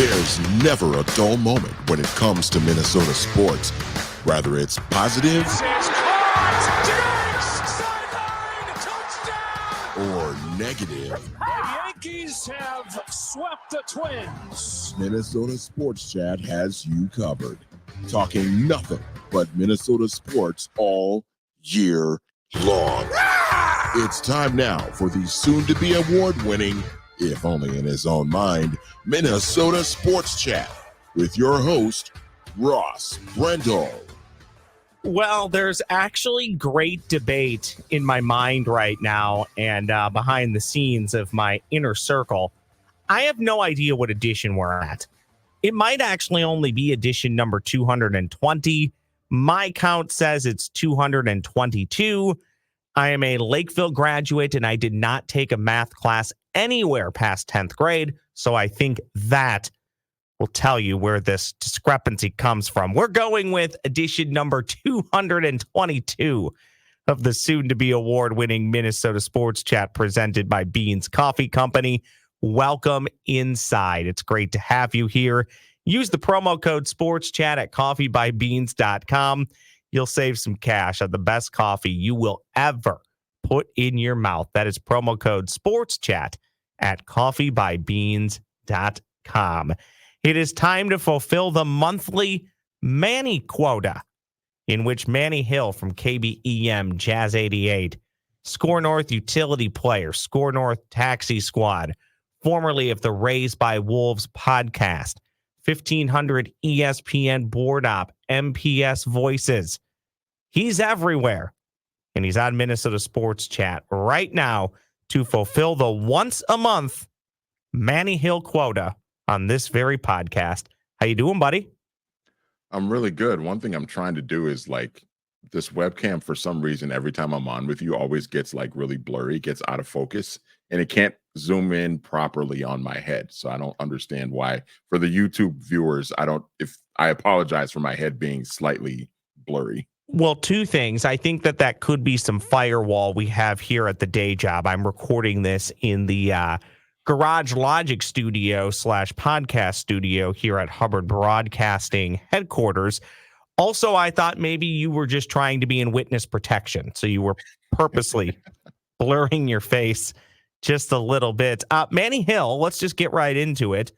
There's never a dull moment when it comes to Minnesota sports. Whether it's positive or negative. The Yankees have swept the Twins. Minnesota Sports Chat has you covered. Talking nothing but Minnesota sports all year long. It's time now for the soon-to-be award-winning, if only in his own mind, Minnesota Sports Chat with your host, Ross Brendel. Well, there's actually great debate in my mind right now and behind the scenes of my inner circle. I have no idea what edition we're at. It might actually only be edition number 220. My count says it's 222. I am a Lakeville graduate, and I did not take a math class anywhere past 10th grade, so I think that will tell you where this discrepancy comes from. We're going with edition number 222 of the soon-to-be award-winning Minnesota Sports Chat presented by Beans Coffee Company. Welcome inside. It's great to have you here. Use the promo code SportsChat at coffeebybeans.com. You'll save some cash on the best coffee you will ever put in your mouth. That is promo code SportsChat at coffeebybeans.com. It is time to fulfill the monthly Manny quota, in which Manny Hill from KBEM Jazz 88, Score North utility player, Score North Taxi Squad, formerly of the Raised by Wolves podcast, 1500 ESPN board op, MPS Voices. He's everywhere, and he's on Minnesota Sports Chat right now to fulfill the once a month Manny Hill quota on this very podcast. How you doing, buddy? I'm really good. One thing I'm trying to do is like this webcam, for some reason, every time I'm on with you, always gets like really blurry, gets out of focus, and it can't zoom in properly on my head. So I don't understand why. For the YouTube viewers, I apologize for my head being slightly blurry. Well, two things. I think that could be some firewall we have here at the day job. I'm recording this in the Garage Logic studio / podcast studio here at Hubbard Broadcasting headquarters. Also, I thought maybe you were just trying to be in witness protection. So you were purposely blurring your face just a little bit. Manny Hill, let's just get right into it.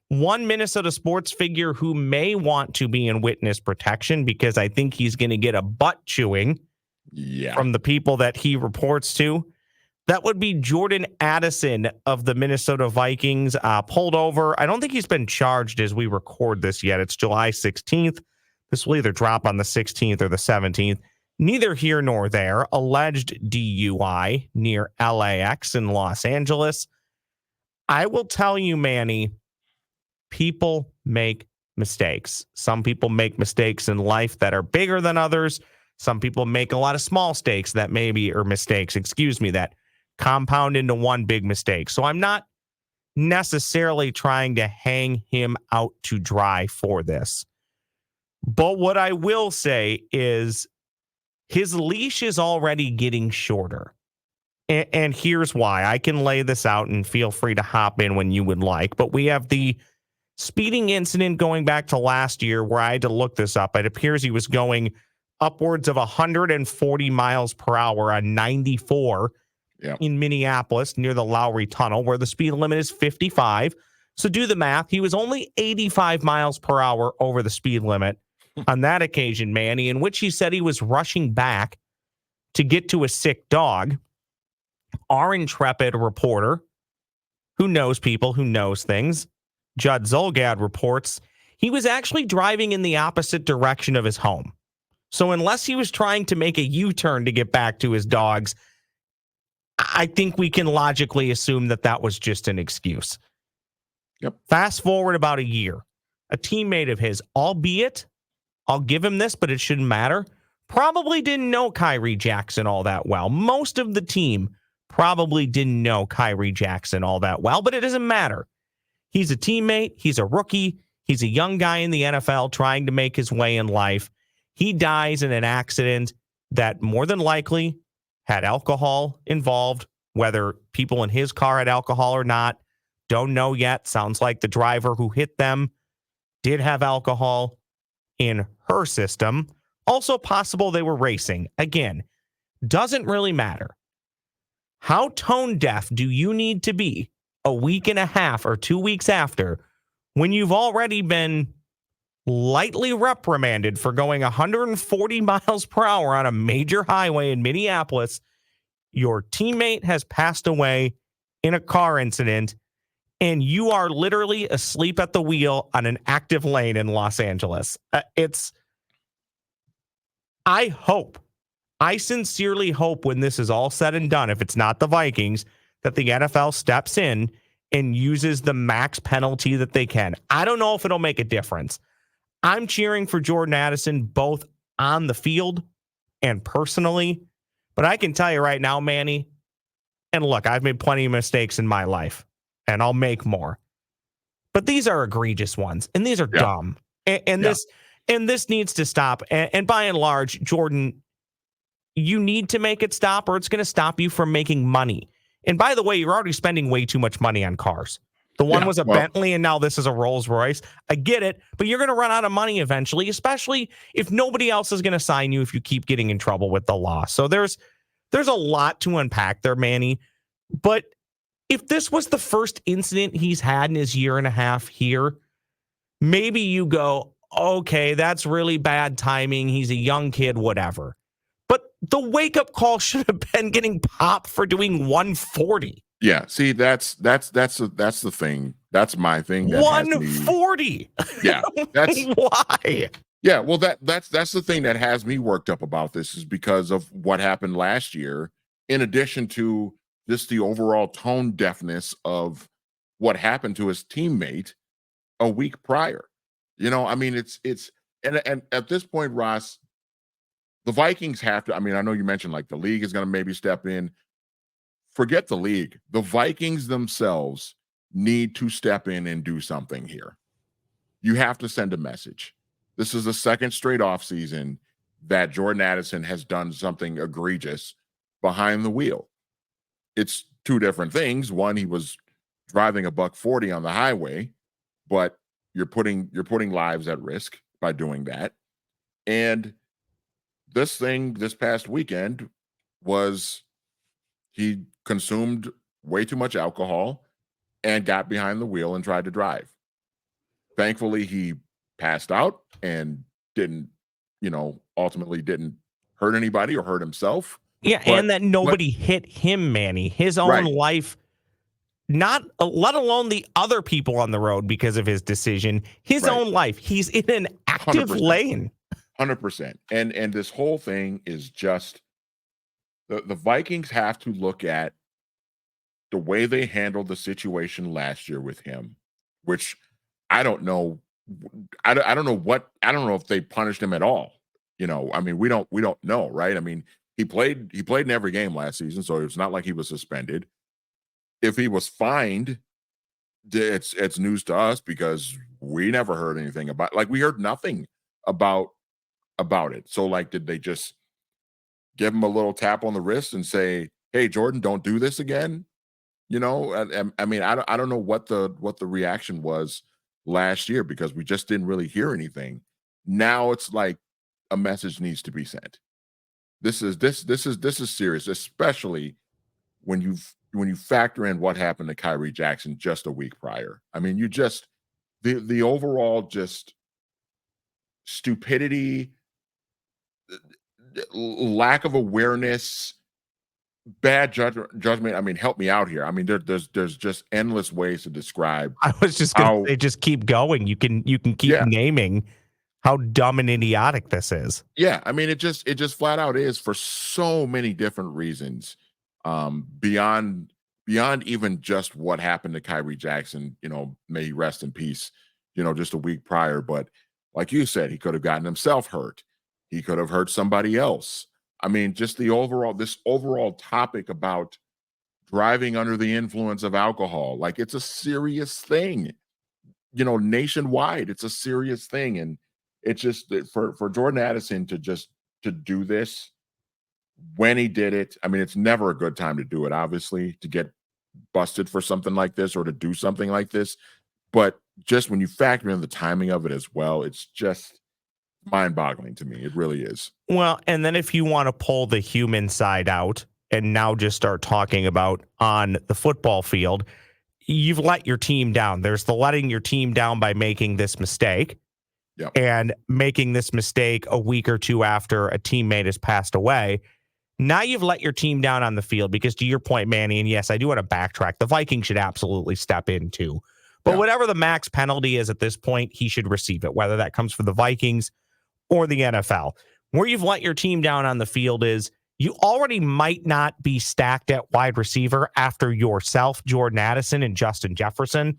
One Minnesota sports figure who may want to be in witness protection because I think he's going to get a butt chewing from the people that he reports to. That would be Jordan Addison of the Minnesota Vikings, pulled over. I don't think he's been charged as we record this yet. It's July 16th. This will either drop on the 16th or the 17th. Neither here nor there. Alleged DUI near LAX in Los Angeles. I will tell you, Manny, people make mistakes. Some people make mistakes in life that are bigger than others. Some people make a lot of small mistakes that compound into one big mistake. So I'm not necessarily trying to hang him out to dry for this. But what I will say is his leash is already getting shorter. And here's why. I can lay this out and feel free to hop in when you would like. But we have the speeding incident going back to last year where I had to look this up. It appears he was going upwards of 140 miles per hour on 94 in Minneapolis near the Lowry Tunnel, where the speed limit is 55. So do the math. He was only 85 miles per hour over the speed limit on that occasion, Manny, in which he said he was rushing back to get to a sick dog. Our intrepid reporter, who knows people, who knows things, Judd Zolgad, reports he was actually driving in the opposite direction of his home. So unless he was trying to make a U-turn to get back to his dogs, I think we can logically assume that was just an excuse. Yep. Fast forward about a year. A teammate of his, albeit, I'll give him this, but it shouldn't matter, probably didn't know Kyrie Jackson all that well. Most of the team probably didn't know Kyrie Jackson all that well, but it doesn't matter. He's a teammate. He's a rookie. He's a young guy in the NFL trying to make his way in life. He dies in an accident that more than likely had alcohol involved, whether people in his car had alcohol or not. Don't know yet. Sounds like the driver who hit them did have alcohol in her system. Also possible they were racing. Again, doesn't really matter. How tone deaf do you need to be a week and a half or 2 weeks after when you've already been lightly reprimanded for going 140 miles per hour on a major highway in Minneapolis? Your teammate has passed away in a car incident, and you are literally asleep at the wheel on an active lane in Los Angeles. I sincerely hope when this is all said and done, if it's not the Vikings, that the NFL steps in and uses the max penalty that they can. I don't know if it'll make a difference. I'm cheering for Jordan Addison both on the field and personally, but I can tell you right now, Manny, and look, I've made plenty of mistakes in my life, and I'll make more. But these are egregious ones, and these are dumb. And this needs to stop. And by and large, Jordan, you need to make it stop, or it's going to stop you from making money. And by the way, you're already spending way too much money on cars. The one was a Bentley, and now this is a Rolls Royce. I get it, but you're going to run out of money eventually, especially if nobody else is going to sign you if you keep getting in trouble with the law. So there's a lot to unpack there, Manny. But if this was the first incident he's had in his year and a half here, maybe you go, okay, that's really bad timing. He's a young kid, whatever. But the wake-up call should have been getting popped for doing 140. Yeah, see, that's the thing. That's my thing. That 140. Yeah, that's why. Yeah, well, that's the thing that has me worked up about this, is because of what happened last year. In addition to just the overall tone deafness of what happened to his teammate a week prior. I mean, it's and at this point, Ross, the Vikings have to. I mean, I know you mentioned like the league is going to maybe step in. Forget the league. The Vikings themselves need to step in and do something here. You have to send a message. This is the second straight offseason that Jordan Addison has done something egregious behind the wheel. It's two different things. One, he was driving a $140 on the highway, but you're putting lives at risk by doing that. And this past weekend was he consumed way too much alcohol and got behind the wheel and tried to drive. Thankfully, he passed out and ultimately didn't hurt anybody or hurt himself. Yeah, and that nobody hit him, Manny. His own life, not let alone the other people on the road because of his decision. His own life. He's in an active 100%. lane. 100%. And this whole thing is just the Vikings have to look at the way they handled the situation last year with him, which I don't know. I don't know if they punished him at all. I mean, we don't know, right? I mean, he played in every game last season, so it's not like he was suspended. If he was fined, it's news to us because we never heard anything about. Like, we heard nothing about it. So, like, did they just give him a little tap on the wrist and say, "Hey, Jordan, don't do this again"? I mean, I don't know what the reaction was last year because we just didn't really hear anything. Now it's like a message needs to be sent. This is serious, especially when you factor in what happened to Kyrie Jackson just a week prior. I mean, the overall just stupidity, lack of awareness, bad judgment. I mean, help me out here. I mean, there's just endless ways to describe. I was just going to say, just keep going. You can keep naming how dumb and idiotic this is. Yeah, I mean, it just flat out is for so many different reasons. Beyond even just what happened to Kyrie Jackson, may he rest in peace, just a week prior. But like you said, he could have gotten himself hurt. He could have hurt somebody else. I mean, just this overall topic about driving under the influence of alcohol, like, it's a serious thing, nationwide. It's a serious thing. And it's just for Jordan Addison to do this when he did it. I mean, it's never a good time to do it, obviously, to get busted for something like this or to do something like this. But just when you factor in the timing of it as well, it's just mind-boggling to me. It really is. Well, and then if you want to pull the human side out and now just start talking about on the football field, you've let your team down. There's the letting your team down by making this mistake. Yep. And making this mistake a week or two after a teammate has passed away. Now you've let your team down on the field because, to your point, Manny, and yes, I do want to backtrack, the Vikings should absolutely step in too. But whatever the max penalty is at this point, he should receive it, whether that comes for the Vikings or the NFL. Where you've let your team down on the field is you already might not be stacked at wide receiver after yourself, Jordan Addison, and Justin Jefferson.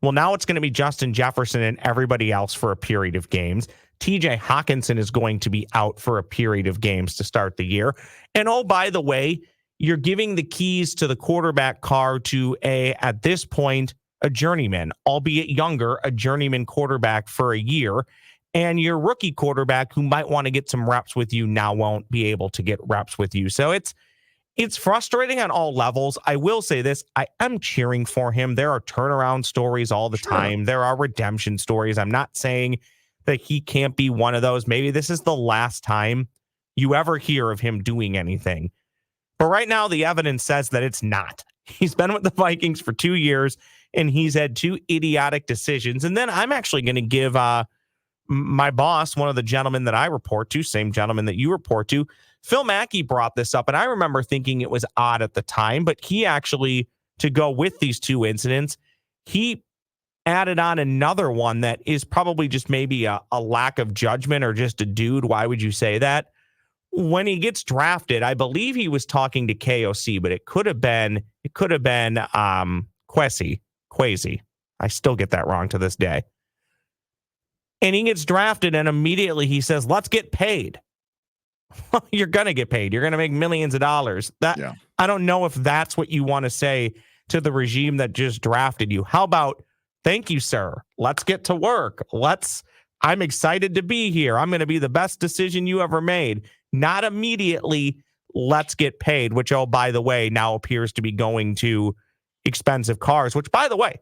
Well, now it's going to be Justin Jefferson and everybody else for a period of games. TJ Hawkinson is going to be out for a period of games to start the year. And oh, by the way, you're giving the keys to the quarterback car to at this point, a journeyman, albeit younger, a journeyman quarterback for a year. And your rookie quarterback who might want to get some reps with you now won't be able to get reps with you. So it's frustrating on all levels. I will say this. I am cheering for him. There are turnaround stories all the time. There are redemption stories. I'm not saying that he can't be one of those. Maybe this is the last time you ever hear of him doing anything. But right now, the evidence says that it's not. He's been with the Vikings for 2 years, and he's had 2 idiotic decisions. And then I'm actually going to give my boss, one of the gentlemen that I report to, same gentleman that you report to, Phil Mackey brought this up, and I remember thinking it was odd at the time, but he actually, to go with these 2 incidents, he added on another one that is probably just maybe a lack of judgment or just a dude. Why would you say that? When he gets drafted, I believe he was talking to KOC, but it could have been Kwesi. I still get that wrong to this day. And he gets drafted, and immediately he says, "Let's get paid." You're going to get paid. You're going to make millions of dollars. I don't know if that's what you want to say to the regime that just drafted you. How about, "Thank you, sir. Let's get to work. I'm excited to be here. I'm going to be the best decision you ever made." Not immediately, "Let's get paid," which, oh, by the way, now appears to be going to expensive cars, which, by the way,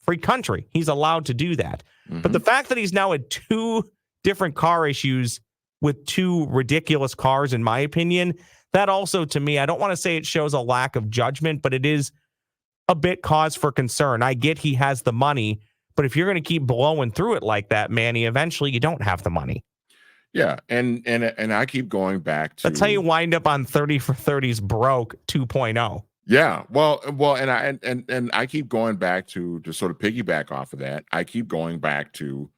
free country. He's allowed to do that. Mm-hmm. But the fact that he's now had 2 different car issues with 2 ridiculous cars, in my opinion, that also, to me, I don't want to say it shows a lack of judgment, but it is a bit cause for concern. I get he has the money, but if you're going to keep blowing through it like that, Manny, eventually you don't have the money. Yeah, and I keep going back to... That's how you wind up on 30 for 30s broke 2.0. Yeah, well, and I keep going back to sort of piggyback off of that. I keep going back to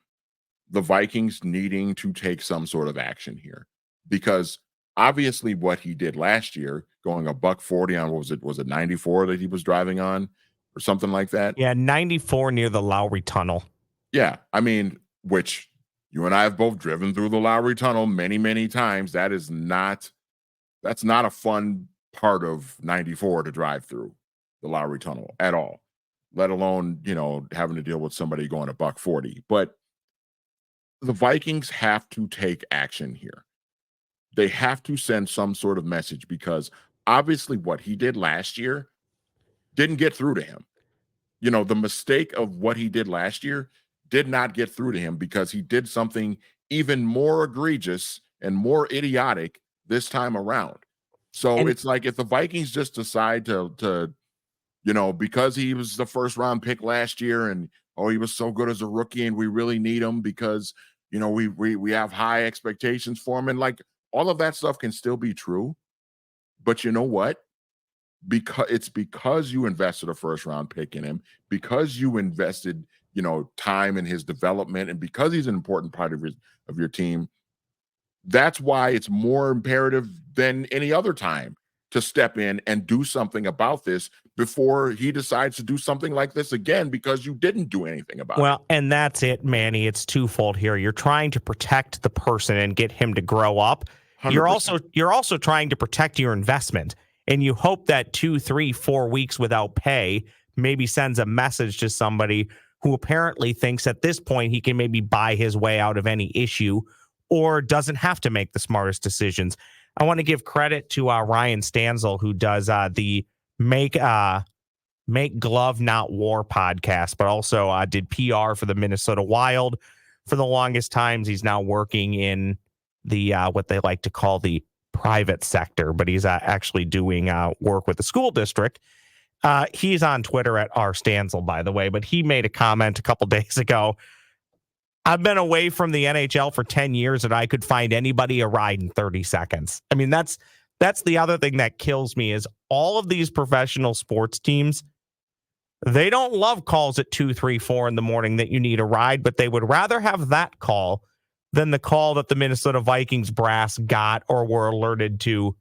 the Vikings needing to take some sort of action here, because obviously what he did last year, going $140 on, was it 94 that he was driving on or something like that? Yeah, 94 near the Lowry Tunnel. Yeah, I mean, which you and I have both driven through the Lowry Tunnel many, many times. That's not a fun part of 94 to drive through the Lowry Tunnel at all, let alone, having to deal with somebody going $140. But the Vikings have to take action here. They have to send some sort of message, because obviously what he did last year didn't get through to him. The mistake of what he did last year did not get through to him, because he did something even more egregious and more idiotic this time around. So it's like, if the Vikings just decide to because he was the first round pick last year, and he was so good as a rookie, and we really need him because we have high expectations for him, and like all of that stuff can still be true. But you know what? Because you invested a first round pick in him, because you invested time in his development, and because he's an important part of your team. That's why it's more imperative than any other time to step in and do something about this before he decides to do something like this again, because you didn't do anything about it. Well, and that's it, Manny. It's twofold here. You're trying to protect the person and get him to grow up. 100%. You're also trying to protect your investment, and you hope that 2, 3, 4 weeks without pay maybe sends a message to somebody who apparently thinks at this point he can maybe buy his way out of any issue, or doesn't have to make the smartest decisions. I want to give credit to Ryan Stanzel, who does the make glove not war podcast, but also did PR for the Minnesota Wild for the longest times. He's now working in the what they like to call the private sector, but he's actually doing work with the school district. He's on Twitter at @rstanzel, by the way, but he made a comment a couple days ago. I've been away from the NHL for 10 years and I could find anybody a ride in 30 seconds. I mean, that's the other thing that kills me is all of these professional sports teams, they don't love calls at 2, 3, 4 in the morning that you need a ride, but they would rather have that call than the call that the Minnesota Vikings brass got or were alerted to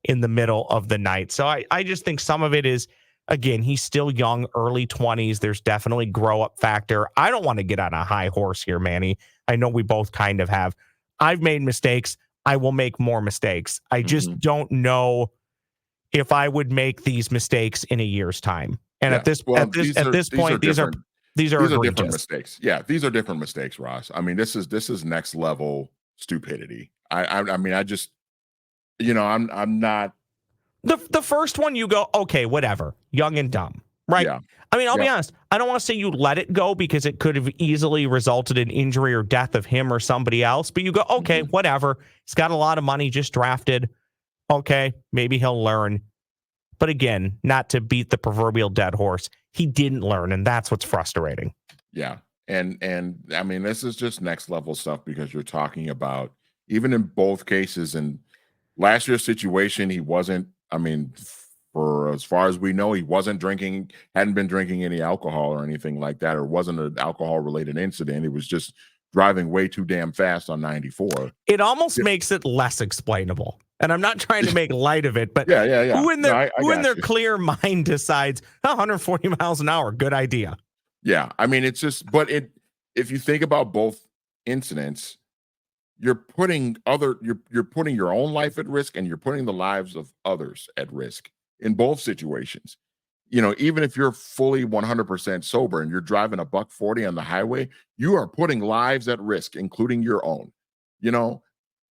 in the middle of the night. So I just think some of it is, again, he's still young, early 20s. There's definitely grow up factor. I don't want to get on a high horse here, Manny. I know we both kind of have. I've made mistakes. I will make more mistakes. I just don't know if I would make these mistakes in a year's time. And at this point, these are different mistakes. Yeah, these are different mistakes, Ross. I mean, this is next level stupidity. I mean, I just, I'm not. The first one you go, okay, whatever, young and dumb, right? Yeah. I mean, I'll be honest. I don't want to say you let it go because it could have easily resulted in injury or death of him or somebody else. But you go, okay, whatever. He's got a lot of money, just drafted. Okay, maybe he'll learn. But again, not to beat the proverbial dead horse, he didn't learn, and that's what's frustrating. Yeah, and I mean, this is just next level stuff because you're talking about, even in both cases, in last year's situation, he wasn't, I mean, for as far as we know, he wasn't drinking, hadn't been drinking any alcohol or anything like that, or wasn't an alcohol-related incident. It was just driving way too damn fast on 94. It almost makes it less explainable. And I'm not trying to make light of it, but yeah. who in their clear mind decides 140 miles an hour, good idea. Yeah, I mean, it's just, but if you think about both incidents, you're putting your own life at risk and you're putting the lives of others at risk in both situations. Even if you're fully 100% sober and you're driving a $140 on the highway, you are putting lives at risk, including your own.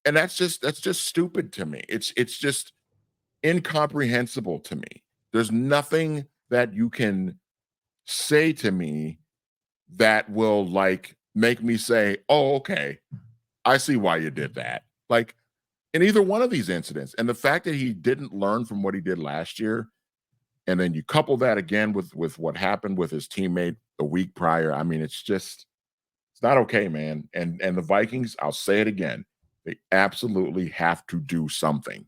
And that's just stupid to me. It's just incomprehensible to me. There's nothing that you can say to me that will make me say, "Oh, okay, I see why you did that." Like in either one of these incidents. And the fact that he didn't learn from what he did last year, and then you couple that again with what happened with his teammate the week prior. I mean, it's not okay, man. And the Vikings, I'll say it again, they absolutely have to do something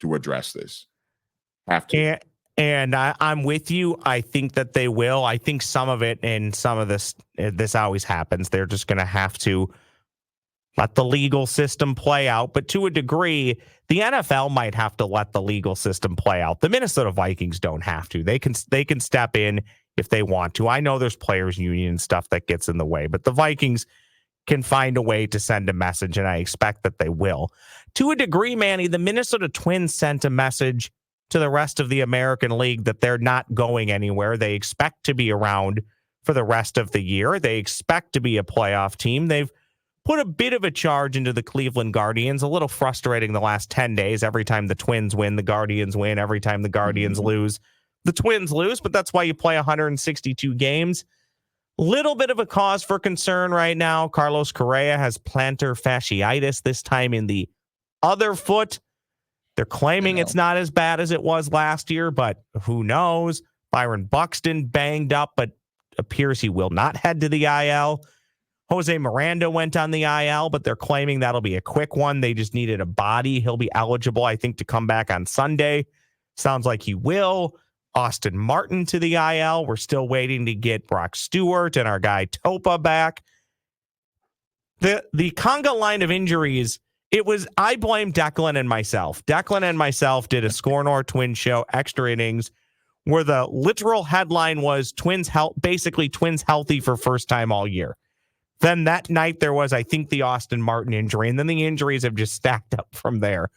to address this. Have to. And I'm with you. I think that they will. I think some of it, and some of this always happens. They're just going to have to let the legal system play out. But to a degree, the NFL might have to let the legal system play out. The Minnesota Vikings don't have to. They can step in if they want to. I know there's players union and stuff that gets in the way, but the Vikings can find a way to send a message, and I expect that they will. To a degree, Manny, the Minnesota Twins sent a message to the rest of the American League that they're not going anywhere. They expect to be around for the rest of the year. They expect to be a playoff team. They've put a bit of a charge into the Cleveland Guardians. A little frustrating the last 10 days. Every time the Twins win, the Guardians win. Every time the Guardians lose, the Twins lose. But that's why you play 162 games. Little bit of a cause for concern right now. Carlos Correa has plantar fasciitis, this time in the other foot. They're claiming it's not as bad as it was last year, but who knows? Byron Buxton banged up, but appears he will not head to the IL. Jose Miranda went on the IL, but they're claiming that'll be a quick one. They just needed a body. He'll be eligible, I think, to come back on Sunday. Sounds like he will. Austin Martin to the IL. We're still waiting to get Brock Stewart and our guy Topa back. The conga line of injuries, I blame Declan and myself. Declan and myself did a Score North Twins show, extra innings, where the literal headline was Twins healthy for first time all year. Then that night there was, I think, the Austin Martin injury, and then the injuries have just stacked up from there.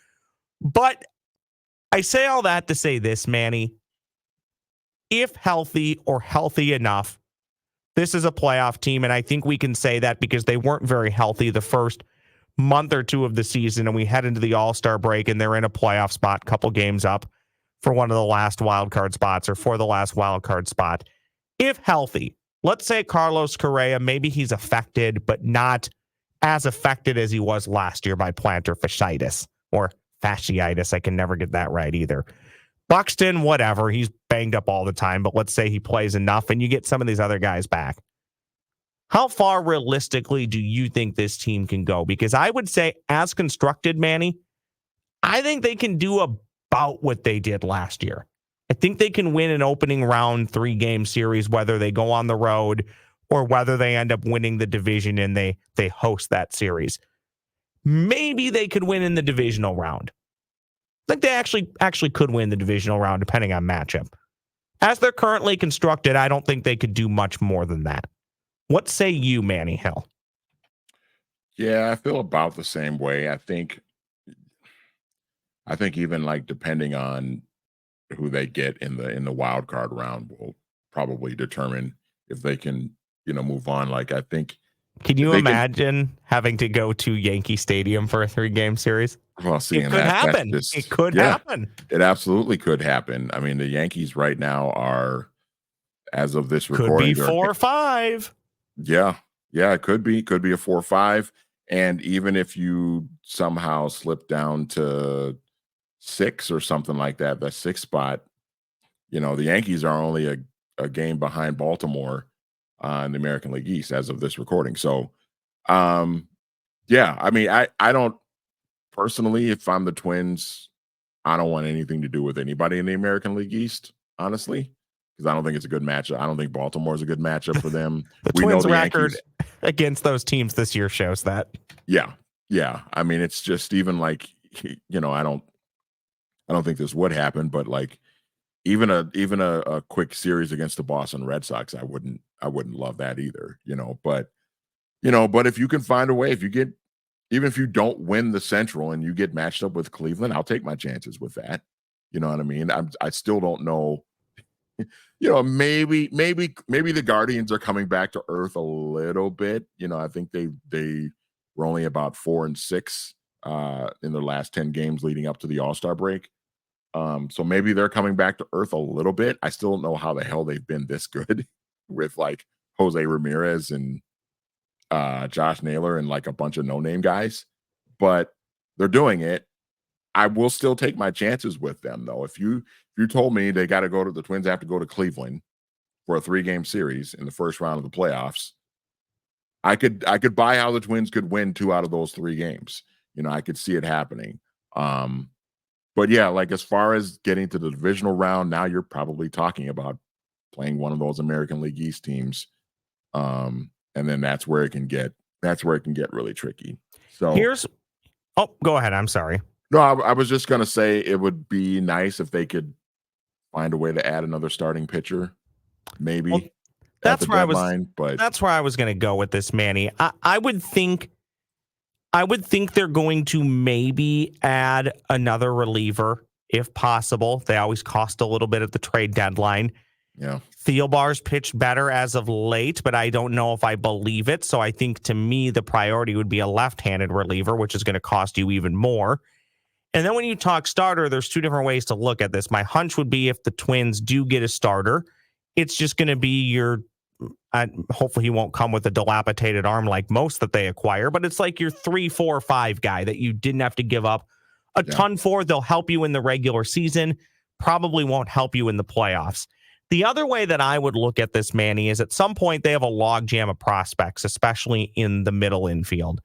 But I say all that to say this, Manny. If healthy or healthy enough, this is a playoff team, and I think we can say that because they weren't very healthy the first month or two of the season, and we head into the All-Star break, and they're in a playoff spot, couple games up for one of the last wild card spots or for the last wild card spot. If healthy, let's say Carlos Correa, maybe he's affected, but not as affected as he was last year by plantar fasciitis or fasciitis. I can never get that right either. Buxton, whatever. He's banged up all the time, but let's say he plays enough and you get some of these other guys back. How far realistically do you think this team can go? Because I would say, as constructed, Manny, I think they can do about what they did last year. I think they can win an opening round 3-game series, whether they go on the road or whether they end up winning the division and they host that series. Maybe they could win in the divisional round. I think they actually could win the divisional round depending on matchup. As they're currently constructed, I don't think they could do much more than that. What say you, Manny Hill? Yeah, I feel about the same way. I think even like depending on who they get in the wild card round will probably determine if they can, move on. Like, I think. Can you imagine having to go to Yankee Stadium for a 3-game series? Well, it could happen. It could happen. It absolutely could happen. I mean, the Yankees right now are, as of this recording, could be 4 or 5. Yeah, it could be. Could be a 4 or 5. And even if you somehow slip down to 6 or something like that, that 6th spot, the Yankees are only a game behind Baltimore in the American League East as of this recording. So, yeah, I mean, I don't personally, if I'm the Twins, I don't want anything to do with anybody in the American League East, honestly, because I don't think it's a good matchup. I don't think Baltimore is a good matchup for them. The Twins' record against those teams this year shows that. Yeah. I mean, it's just even like, I don't think this would happen, but like even a quick series against the Boston Red Sox, I wouldn't love that either, but if you can find a way, even if you don't win the Central and you get matched up with Cleveland, I'll take my chances with that. You know what I mean? I still don't know. Maybe the Guardians are coming back to earth a little bit. I think they were only about 4-6 in their last 10 games leading up to the All-Star break. So maybe they're coming back to earth a little bit. I still don't know how the hell they've been this good with like Jose Ramirez and Josh Naylor and like a bunch of no-name guys, but they're doing it. I will still take my chances with them, though. If you told me the Twins have to go to Cleveland for a 3-game series in the first round of the playoffs, I could buy how the Twins could win 2 out of those 3 games. I could see it happening. But yeah, like as far as getting to the divisional round, now you're probably talking about playing one of those American League East teams. And then that's where it can get really tricky. So go ahead. I'm sorry. No, I was just going to say it would be nice if they could find a way to add another starting pitcher, maybe. Well, that's where I was going to go with this, Manny. I would think they're going to maybe add another reliever if possible. They always cost a little bit at the trade deadline. Yeah. Thielbar's pitched better as of late, but I don't know if I believe it. So I think to me, the priority would be a left-handed reliever, which is going to cost you even more. And then when you talk starter, there's 2 different ways to look at this. My hunch would be if the Twins do get a starter, it's just going to be hopefully he won't come with a dilapidated arm like most that they acquire, but it's like your 3, 4, 5 guy that you didn't have to give up a ton for. They'll help you in the regular season, probably won't help you in the playoffs. The other way that I would look at this, Manny, is at some point they have a logjam of prospects, especially in the middle infield.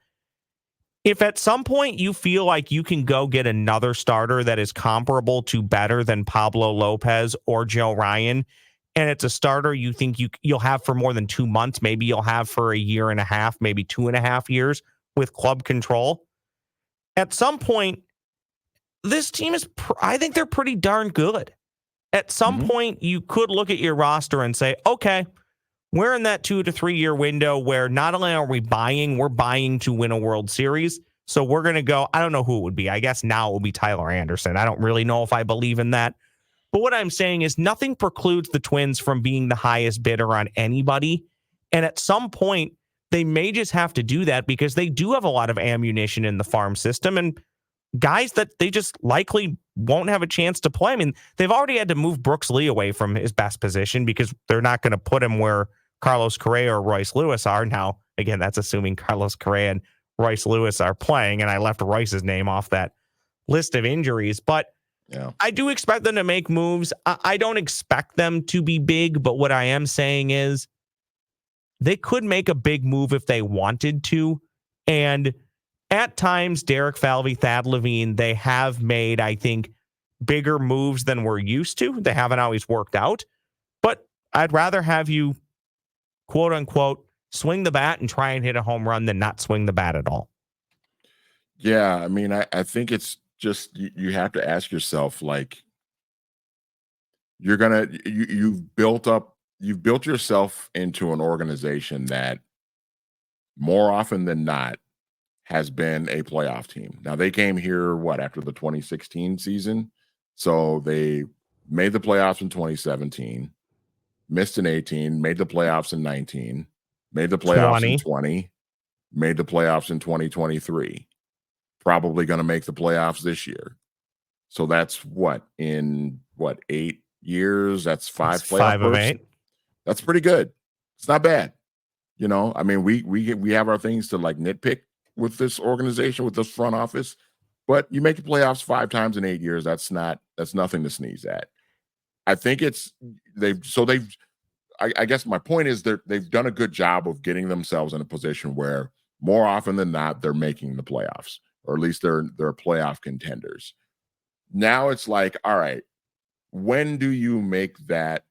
If at some point you feel like you can go get another starter that is comparable to better than Pablo Lopez or Joe Ryan, and it's a starter you think you'll have for more than 2 months, maybe you'll have for a year and a half, maybe 2.5 years with club control, at some point, this team I think they're pretty darn good. At some point, you could look at your roster and say, okay, we're in that 2 to 3 year window where not only are we buying, we're buying to win a World Series. So we're going to go, I don't know who it would be. I guess now it will be Tyler Anderson. I don't really know if I believe in that. But what I'm saying is nothing precludes the Twins from being the highest bidder on anybody. And at some point, they may just have to do that because they do have a lot of ammunition in the farm system. And guys that they just likely won't have a chance to play. I mean, they've already had to move Brooks Lee away from his best position because they're not going to put him where Carlos Correa or Royce Lewis are. Now, again, that's assuming Carlos Correa and Royce Lewis are playing, and I left Royce's name off that list of injuries. But Yeah. I do expect them to make moves. I don't expect them to be big, but what I am saying is they could make a big move if they wanted to. And at times, Derek Falvey, Thad Levine, they have made, I think, bigger moves than we're used to. They haven't always worked out. But I'd rather have you, quote unquote, swing the bat and try and hit a home run than not swing the bat at all. Yeah. I mean, I think it's just you have to ask yourself, like, you've built yourself into an organization that more often than not has been a playoff team. Now they came here after the 2016 season. So they made the playoffs in 2017, missed in 18, made the playoffs in 19, made the playoffs in 20, made the playoffs in 2023. Probably going to make the playoffs this year. So that's in 8 years. That's five Five of 8. That's pretty good. It's not bad. I mean, we have our things to like nitpick with this organization, with this front office, but you make the playoffs 5 times in 8 years. That's nothing to sneeze at. I think I guess my point is they've done a good job of getting themselves in a position where more often than not, they're making the playoffs, or at least they're playoff contenders. Now it's like, all right, when do you make that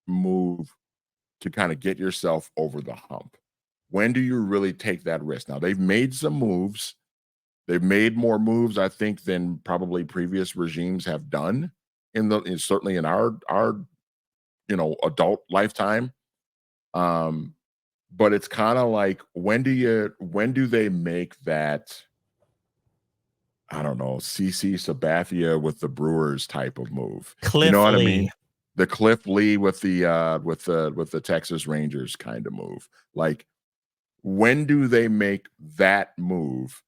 move to kind of get yourself over the hump? When do you really take that risk? Now, they've made some moves. They've made more moves, I think, than probably previous regimes have done certainly in our adult lifetime. But it's kind of like, when do they make that, I don't know, CC Sabathia with the Brewers type of move? Cliff you know what Lee. I mean? The Cliff Lee with the Texas Rangers kind of move. Like, when do they make that move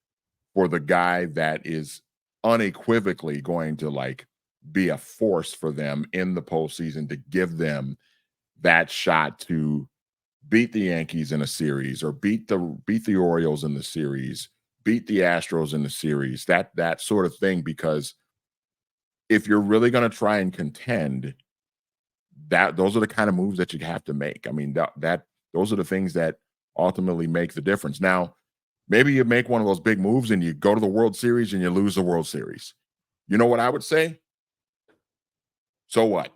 for the guy that is unequivocally going to like be a force for them in the postseason, to give them that shot to beat the Yankees in a series, or beat the Orioles in the series, beat the Astros in the series, that sort of thing? Because if you're really going to try and contend, those are the kind of moves that you have to make. I mean, those are the things that ultimately make the difference. Now, maybe you make one of those big moves and you go to the World Series and you lose the World Series. You know what I would say? So what?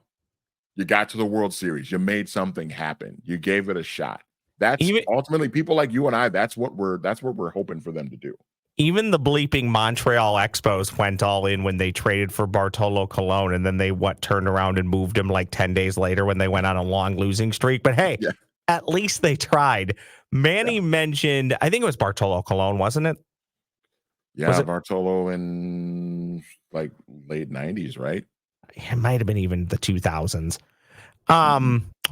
You got to the World Series. You made something happen. You gave it a shot. That's ultimately, people like you and I, that's what we're hoping for them to do. Even the bleeping Montreal Expos went all in when they traded for Bartolo Colon, and then they turned around and moved him like 10 days later when they went on a long losing streak. But hey, At least they tried. Manny mentioned, I think it was Bartolo Colon, wasn't it? Yeah, Bartolo in like late 90s, right? It might have been even the 2000s.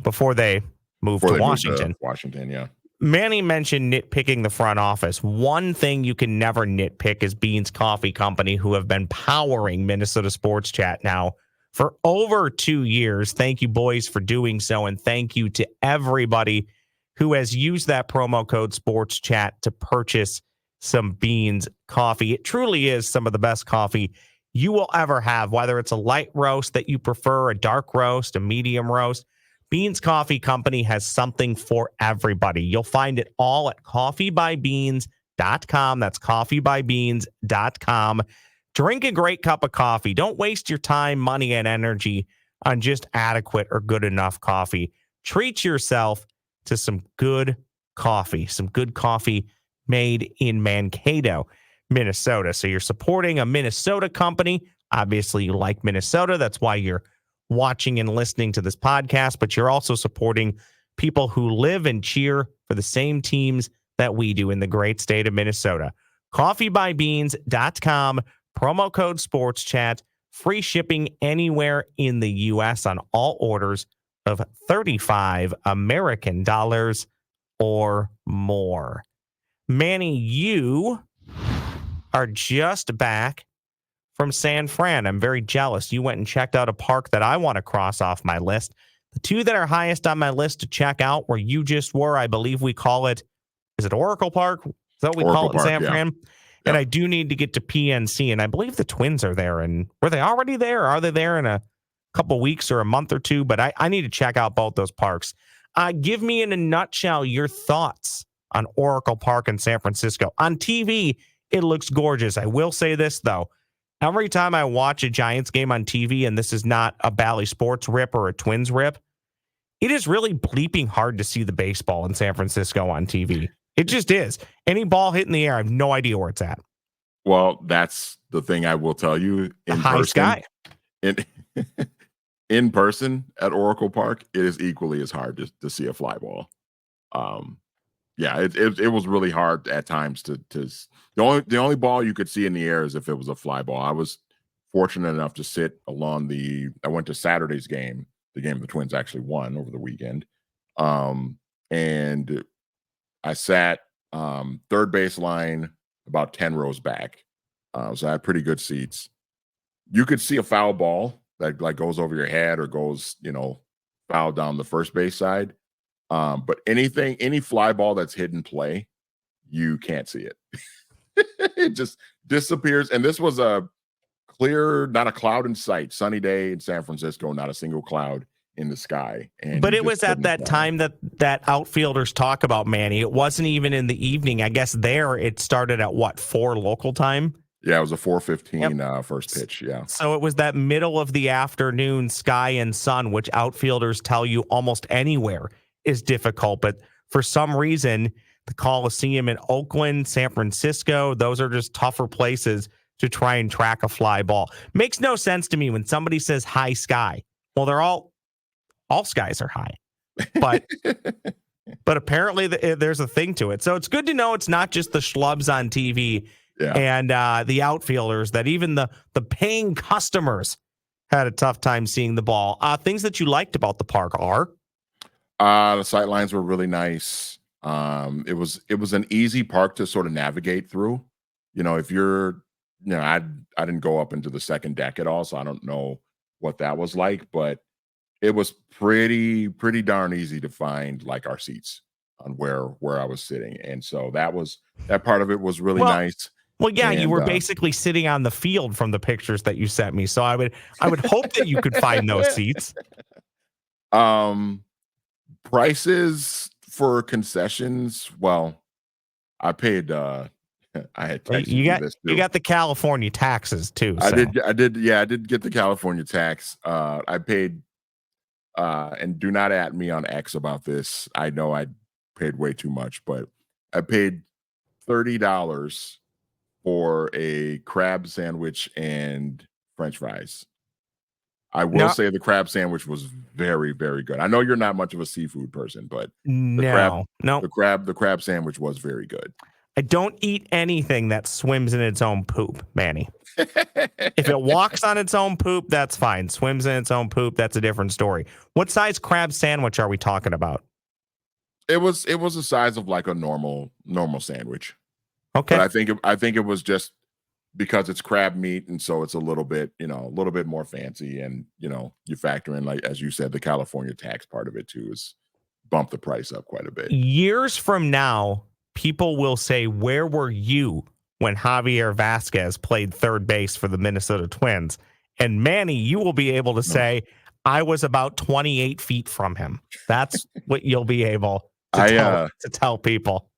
Before they moved to Washington. Washington, yeah. Manny mentioned nitpicking the front office. One thing you can never nitpick is Beans Coffee Company, who have been powering Minnesota Sports Chat now for over 2 years. Thank you, boys, for doing so. And thank you to everybody who has used that promo code Sports Chat to purchase some Beans coffee. It truly is some of the best coffee you will ever have, whether it's a light roast that you prefer, a dark roast, a medium roast. Beans Coffee Company has something for everybody. You'll find it all at coffeebybeans.com. That's coffeebybeans.com. Drink a great cup of coffee. Don't waste your time, money, and energy on just adequate or good enough coffee. Treat yourself to some good coffee made in Mankato, Minnesota. So you're supporting a Minnesota company. Obviously, you like Minnesota. That's why you're watching and listening to this podcast, but you're also supporting people who live and cheer for the same teams that we do in the great state of Minnesota. Coffeebybeans.com, promo code SportsChat, free shipping anywhere in the U.S. on all orders of $35 American dollars or more. Manny, you are just back from San Fran. I'm very jealous. You went and checked out a park that I want to cross off my list. The two that are highest on my list to check out where you just were, I believe we call it, is it Oracle Park? Is that what we call it in San Fran? And I do need to get to PNC, and I believe the Twins are there. And were they already there? Or are they there in a couple weeks or a month or two? But I need to check out both those parks. Give me in a nutshell your thoughts on Oracle Park in San Francisco. On TV, it looks gorgeous. I will say this, though. Every time I watch a Giants game on TV, and this is not a Bally Sports rip or a Twins rip, it is really bleeping hard to see the baseball in San Francisco on TV. It just is. Any ball hit in the air, I have no idea where it's at. Well, that's the thing I will tell you. In high sky. In person at Oracle Park, it is equally as hard to see a fly ball. It was really hard at times to the only ball you could see in the air is if it was a fly ball. I was fortunate enough to sit along I went to Saturday's game, the game the Twins actually won over the weekend. And I sat third base line about 10 rows back. So I had pretty good seats. You could see a foul ball that like goes over your head or goes, foul down the first base side. But any fly ball that's hidden play, you can't see it. It just disappears. And this was a clear, not a cloud in sight, sunny day in San Francisco, not a single cloud in the sky. But it was at that time that outfielders talk about, Manny. It wasn't even in the evening. I guess there it started at 4 local time? Yeah, it was a 4:15 first pitch. Yeah. So it was that middle of the afternoon sky and sun, which outfielders tell you almost anywhere is difficult. But for some reason, the Coliseum in Oakland, San Francisco, those are just tougher places to try and track a fly ball. Makes no sense to me when somebody says high sky. Well, they're all skies are high, but apparently there's a thing to it. So it's good to know it's not just the schlubs on TV and the outfielders, that even the paying customers had a tough time seeing the ball. Things that you liked about the park are? The sight lines were really nice. It was an easy park to sort of navigate through. If you're, I didn't go up into the second deck at all, so I don't know what that was like, but it was pretty darn easy to find like our seats on where I was sitting. And so that part of it was really nice. Well, yeah, and you were basically sitting on the field from the pictures that you sent me. So I would hope that you could find those seats. Prices for concessions. Well, I paid I had texted you got the California taxes too. So. I did get the California tax. I paid and do not at me on X about this. I know I paid way too much, but I paid $30 for a crab sandwich and French fries. I will say the crab sandwich was very, very good. I know you're not much of a seafood person, but the crab sandwich was very good. I don't eat anything that swims in its own poop, Manny. If it walks on its own poop, that's fine. Swims in its own poop, that's a different story. What size crab sandwich are we talking about? It was the size of like a normal sandwich. Okay. But I think it was just because it's crab meat, and so it's a little bit more fancy, and you factor in, like as you said, the California tax part of it too is bump the price up quite a bit. Years from now, people will say, "Where were you when Javier Vasquez played third base for the Minnesota Twins?" And Manny, you will be able to say, "I was about 28 feet from him." That's what you'll be able to tell people.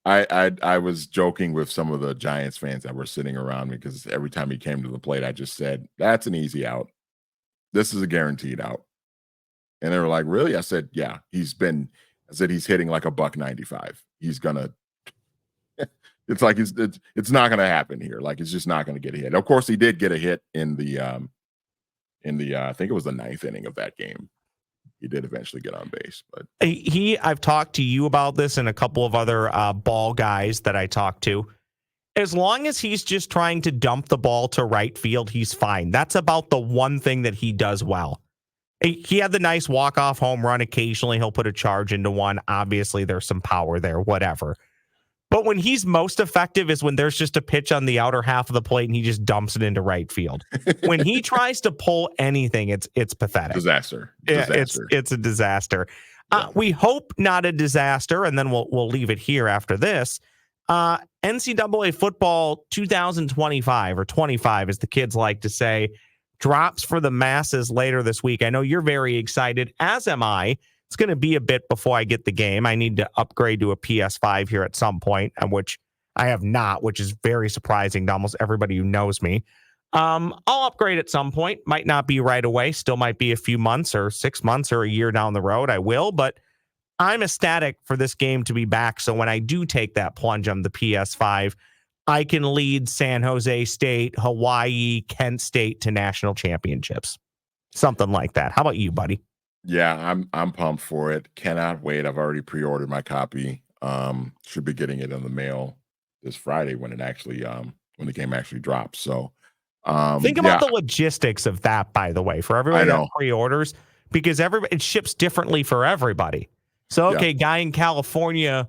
I was joking with some of the Giants fans that were sitting around me, because every time he came to the plate, I just said, "That's an easy out. This is a guaranteed out." And they were like, "Really?" I said, "Yeah, he's hitting like a $195. He's gonna." It's like it's not gonna happen here. Like, it's just not gonna get a hit. Of course, he did get a hit in the I think it was the 9th inning of that game. He did eventually get on base, but I've talked to you about this and a couple of other ball guys that I talked to. As long as he's just trying to dump the ball to right field, he's fine. That's about the one thing that he does well. He had the nice walk-off home run. Occasionally, he'll put a charge into one. Obviously, there's some power there, whatever. But when he's most effective is when there's just a pitch on the outer half of the plate and he just dumps it into right field. When he tries to pull anything, it's pathetic. Disaster. Yeah, it's a disaster. We hope not a disaster, and then we'll leave it here after this. NCAA football 2025 or 25, as the kids like to say, drops for the masses later this week. I know you're very excited, as am I. It's going to be a bit before I get the game. I need to upgrade to a PS5 here at some point, which I have not, which is very surprising to almost everybody who knows me. I'll upgrade at some point. Might not be right away. Still might be a few months or 6 months or a year down the road. I will, but I'm ecstatic for this game to be back. So when I do take that plunge on the PS5, I can lead San Jose State, Hawaii, Kent State to national championships. Something like that. How about you, buddy? Yeah, I'm pumped for it. Cannot wait. I've already pre-ordered my copy. Should be getting it in the mail this Friday when the game actually drops. So think about the logistics of that, by the way, for everybody that pre-orders, because it ships differently for everybody. So, okay, guy in California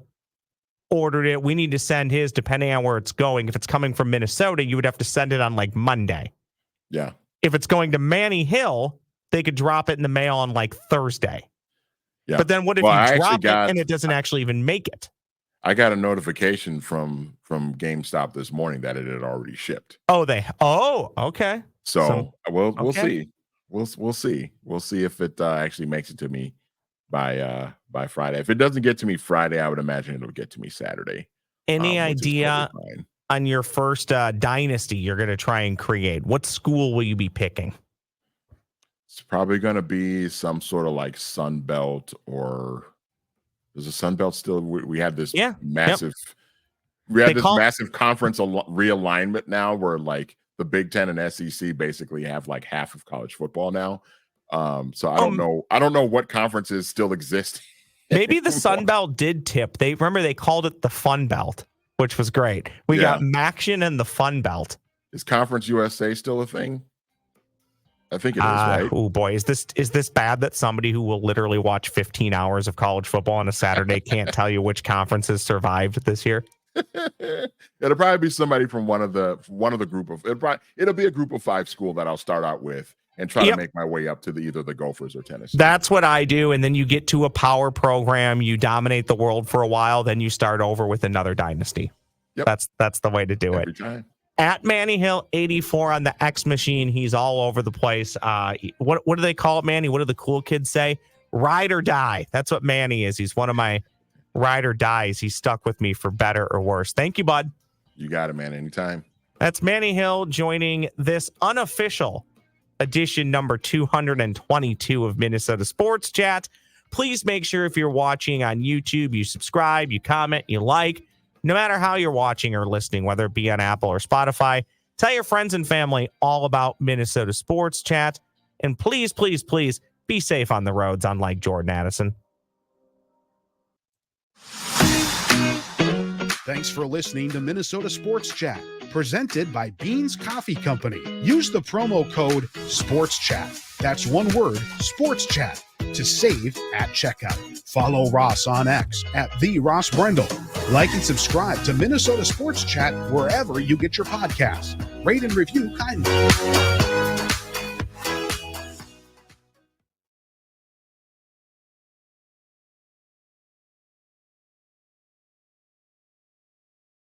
ordered it. We need to send his depending on where it's going. If it's coming from Minnesota, you would have to send it on like Monday. Yeah. If it's going to Manny Hill, they could drop it in the mail on like Thursday. Yeah. But then what if you drop it and it doesn't actually even make it? I got a notification from GameStop this morning that it had already shipped. Okay. So we'll see. We'll see. We'll see if it actually makes it to me by Friday. If it doesn't get to me Friday, I would imagine it'll get to me Saturday. Any idea on your first dynasty you're going to try and create? What school will you be picking? It's probably going to be some sort of like Sun Belt, or is the Sun Belt still? We had this massive, massive conference realignment now, where like the Big Ten and SEC basically have like half of college football now. So I don't know. I don't know what conferences still exist. Maybe the Sun Belt did tip. They called it the Fun Belt, which was great. We got Maction and the Fun Belt. Is Conference USA still a thing? I think it is, right? Oh boy, is this bad that somebody who will literally watch 15 hours of college football on a Saturday can't tell you which conferences survived this year? It'll probably be somebody from one of the group of. It'll be a group of 5 school that I'll start out with and try to make my way up to either the Gophers or Tennessee. That's what I do, and then you get to a power program, you dominate the world for a while, then you start over with another dynasty. Yep. That's the way to do Every it. Time. At Manny Hill 84 on the X machine. He's all over the place. What do they call it, Manny? What do the cool kids say? Ride or die. That's what Manny is. He's one of my ride or dies. He's stuck with me for better or worse. Thank you, bud. You got it, man. Anytime. That's Manny Hill joining this unofficial edition number 222 of Minnesota Sports Chat. Please make sure if you're watching on YouTube, you subscribe, you comment, you like. No matter how you're watching or listening, whether it be on Apple or Spotify, tell your friends and family all about Minnesota Sports Chat. And please, please, please be safe on the roads, unlike Jordan Addison. Thanks for listening to Minnesota Sports Chat, presented by Beans Coffee Company. Use the promo code SPORTSCHAT. That's one word, Sports Chat, to save at checkout. Follow Ross on X at @TheRossBrendel. Like and subscribe to Minnesota Sports Chat wherever you get your podcasts. Rate and review kindly.